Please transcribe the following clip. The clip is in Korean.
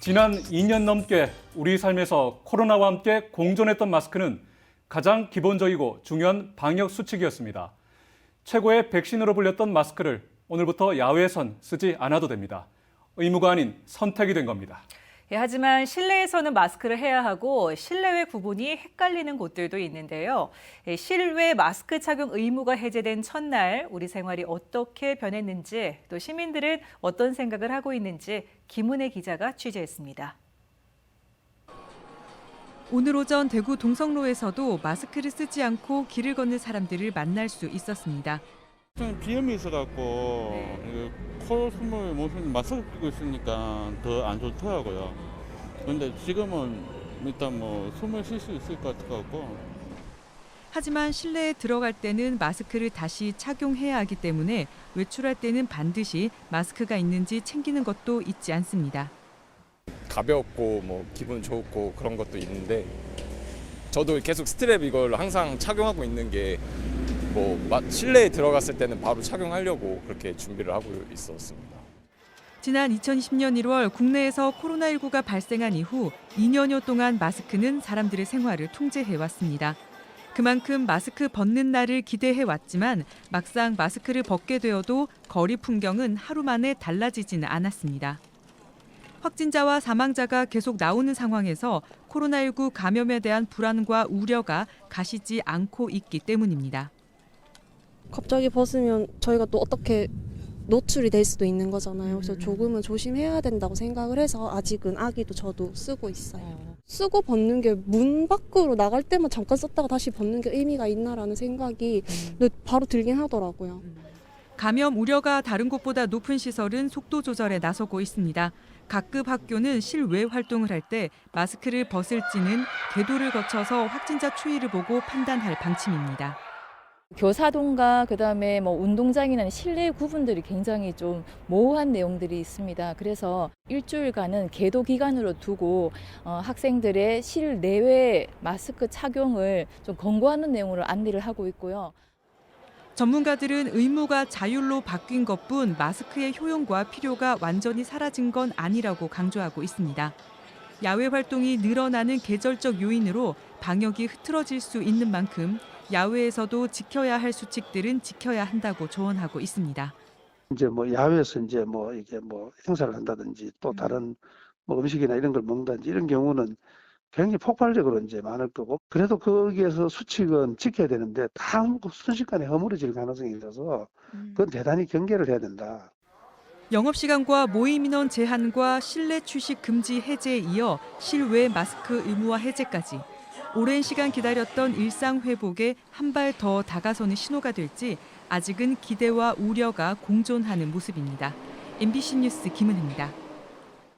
지난 2년 넘게 우리 삶에서 코로나와 함께 공존했던 마스크는 가장 기본적이고 중요한 방역 수칙이었습니다. 최고의 백신으로 불렸던 마스크를 오늘부터 야외에선 쓰지 않아도 됩니다. 의무가 아닌 선택이 된 겁니다. 하지만 실내에서는 마스크를 해야 하고 실내외 구분이 헷갈리는 곳들도 있는데요. 실외 마스크 착용 의무가 해제된 첫날 우리 생활이 어떻게 변했는지 또 시민들은 어떤 생각을 하고 있는지 김은혜 기자가 취재했습니다. 오늘 오전 대구 동성로에서도 마스크를 쓰지 않고 길을 걷는 사람들을 만날 수 있었습니다. 저는 비염이 있어갖고 코 숨을 못 쉬는 마스크 끼고 있으니까 더 안 좋더라고요. 근데 지금은 일단 숨을 쉴 수 있을 것 같고. 하지만 실내에 들어갈 때는 마스크를 다시 착용해야 하기 때문에 외출할 때는 반드시 마스크가 있는지 챙기는 것도 잊지 않습니다. 가볍고 기분 좋고 그런 것도 있는데 저도 계속 스트랩 이걸 항상 착용하고 있는 게 실내에 들어갔을 때는 바로 착용하려고 그렇게 준비를 하고 있었습니다. 지난 2020년 1월 국내에서 코로나19가 발생한 이후 2년여 동안 마스크는 사람들의 생활을 통제해왔습니다. 그만큼 마스크 벗는 날을 기대해왔지만 막상 마스크를 벗게 되어도 거리 풍경은 하루 만에 달라지지는 않았습니다. 확진자와 사망자가 계속 나오는 상황에서 코로나19 감염에 대한 불안과 우려가 가시지 않고 있기 때문입니다. 갑자기 벗으면 저희가 또 어떻게 노출이 될 수도 있는 거잖아요. 그래서 조금은 조심해야 된다고 생각을 해서 아직은 아기도 저도 쓰고 있어요. 쓰고 벗는 게 문 밖으로 나갈 때만 잠깐 썼다가 다시 벗는 게 의미가 있나라는 생각이 바로 들긴 하더라고요. 감염 우려가 다른 곳보다 높은 시설은 속도 조절에 나서고 있습니다. 각급 학교는 실외 활동을 할 때 마스크를 벗을지는 궤도를 거쳐서 확진자 추이를 보고 판단할 방침입니다. 교사동과 그다음에 운동장이나 실내 구분들이 굉장히 좀 모호한 내용들이 있습니다. 그래서 일주일간은 계도 기간으로 두고 학생들의 실내외 마스크 착용을 좀 권고하는 내용으로 안내를 하고 있고요. 전문가들은 의무가 자율로 바뀐 것뿐 마스크의 효용과 필요가 완전히 사라진 건 아니라고 강조하고 있습니다. 야외 활동이 늘어나는 계절적 요인으로 방역이 흐트러질 수 있는 만큼 야외에서도 지켜야 할 수칙들은 지켜야 한다고 조언하고 있습니다. 이제 야외에서 이제 이게 행사를 한다든지 또 다른 음식이나 이런 걸 먹는다든지 이런 경우는 굉장히 폭발적으로 이제 많을 거고, 그래도 거기에서 수칙은 지켜야 되는데 다 순식간에 허물어질 가능성이 있어서 그건 대단히 경계를 해야 된다. 영업시간과 모임 인원 제한과 실내 취식 금지 해제에 이어 실외 마스크 의무화 해제까지 오랜 시간 기다렸던 일상 회복에 한 발 더 다가서는 신호가 될지 아직은 기대와 우려가 공존하는 모습입니다. MBC 뉴스 김은혜입니다.